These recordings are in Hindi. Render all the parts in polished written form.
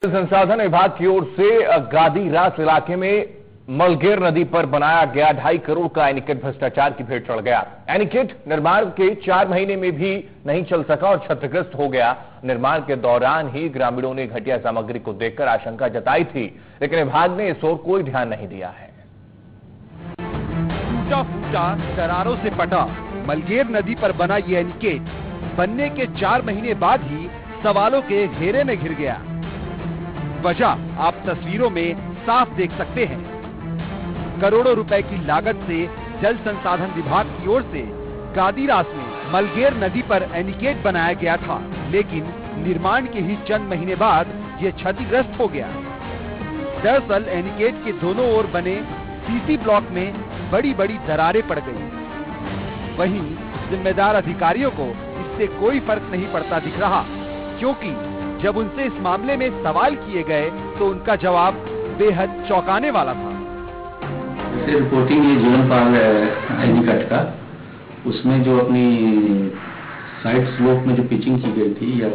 संसाधन विभाग की ओर से गादी रास इलाके में मलगेर नदी पर बनाया गया 2.5 करोड़ का एनीकट भ्रष्टाचार की भेंट चढ़ गया। एनीकट निर्माण के 4 महीने में भी नहीं चल सका और क्षतिग्रस्त हो गया। निर्माण के दौरान ही ग्रामीणों ने घटिया सामग्री को देखकर आशंका जताई थी, लेकिन विभाग ने इस ओर कोई ध्यान नहीं दिया है। टूटा फूटा दरारों से पटा मलगेर नदी पर बना ये एनीकट बनने के 4 महीने बाद ही सवालों के घेरे में घिर गया। वजह आप तस्वीरों में साफ देख सकते हैं। करोड़ों रुपए की लागत से जल संसाधन विभाग की ओर से गादीरास में मलगेर नदी पर एनीकट बनाया गया था, लेकिन निर्माण के ही चंद महीने बाद ये क्षतिग्रस्त हो गया। दरअसल एनीकट के दोनों ओर बने सीसी ब्लॉक में बड़ी बड़ी दरारें पड़ गई। वहीं जिम्मेदार अधिकारियों को इससे कोई फर्क नहीं पड़ता दिख रहा, क्योंकि जब उनसे इस मामले में सवाल किए गए तो उनका जवाब बेहद चौंकाने वाला था। जैसे रिपोर्टिंग ये जीवनपाल एनीकट का, उसमें जो अपनी साइड स्लोप में जो पिचिंग की गई थी या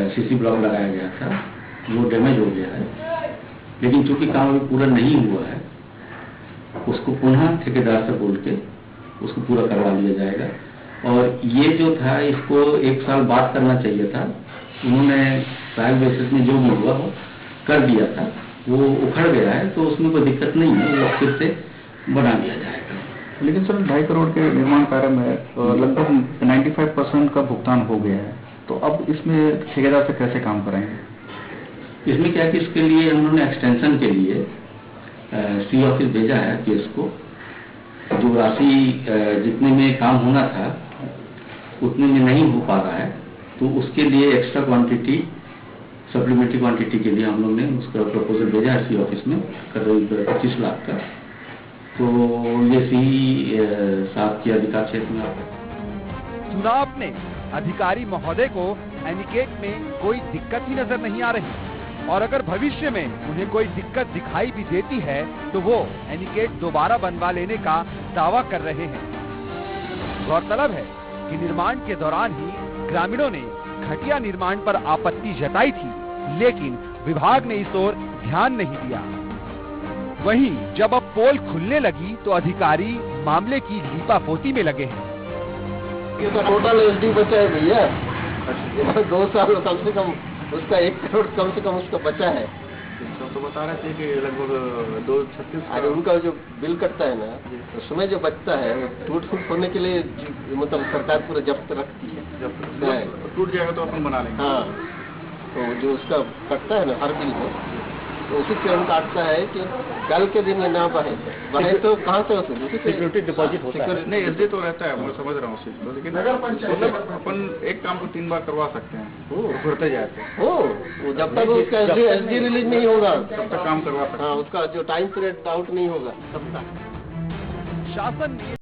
सीसी ब्लॉक लगाया गया था, वो डैमेज हो गया है। लेकिन चूंकि काम अभी पूरा नहीं हुआ है, उसको पुनः ठेकेदार से बोल के उसको पूरा करवा लिया जाएगा। और ये जो था, इसको 1 साल बाद करना चाहिए था। उन्होंने ट्रायल बेसिस में जो भी हुआ वो कर दिया था, वो उखड़ गया है, तो उसमें कोई दिक्कत नहीं है, वो फिर से बना दिया जाएगा। लेकिन सर 2.5 करोड़ के निर्माण कार्य में लगभग 95% का भुगतान हो गया है, तो अब इसमें ठेकेदार से कैसे काम कराएंगे? इसमें क्या है कि इसके लिए उन्होंने एक्सटेंशन के लिए सी ऑफिस भेजा है केस को। जो राशि जितने में काम होना था उतने में नहीं हो पा रहा है, तो उसके लिए एक्स्ट्रा क्वांटिटी, सप्लीमेंट्री क्वांटिटी के लिए हम लोग ने उसका प्रपोजल भेजा है सी ऑफिस में, करीब 25 लाख का। तो ये सी साहब के अधिकार क्षेत्र में आता है। सुना आपने, अधिकारी महोदय को एनीकट में कोई दिक्कत ही नजर नहीं आ रही, और अगर भविष्य में उन्हें कोई दिक्कत दिखाई भी देती है तो वो एनीकट दोबारा बनवा लेने का दावा कर रहे हैं। गौरतलब है कि निर्माण के दौरान ही ग्रामीणों ने घटिया निर्माण पर आपत्ति जताई थी, लेकिन विभाग ने इस ओर ध्यान नहीं दिया। वहीं जब अब पोल खुलने लगी तो अधिकारी मामले की लीपापोती में लगे हैं। ये तो टोटल एसडी बचा है भैया, ये तो 2 साल कम से कम उसका 1 करोड़ कम से कम उसका बचा है। तो बता रहे थे कि लगभग 236। अरे उनका जो बिल कटता है ना, उसमें जो बचता है टूट फूट होने के लिए मतलब सरकार पूरा जब्त रखती है। जब टूट जाएगा तो अपन बना लेंगे। हाँ, तो जो उसका कटता है ना हर बिल में, तो उसी से काटता है कि कल के दिन में ना बहे तो कहाँ से सिक्योरिटी डिपॉजिट होता है। नहीं, एसडी तो रहता है, मैं समझ रहा हूँ, लेकिन अपन एक काम को 3 बार करवा सकते हैं, घुरते जाते हैं। जब तक उसका एसडी रिलीज नहीं होगा तब तक काम करवा सकते हैं। हाँ, उसका जो टाइम पीरियड आउट नहीं होगा तब तक शासन ने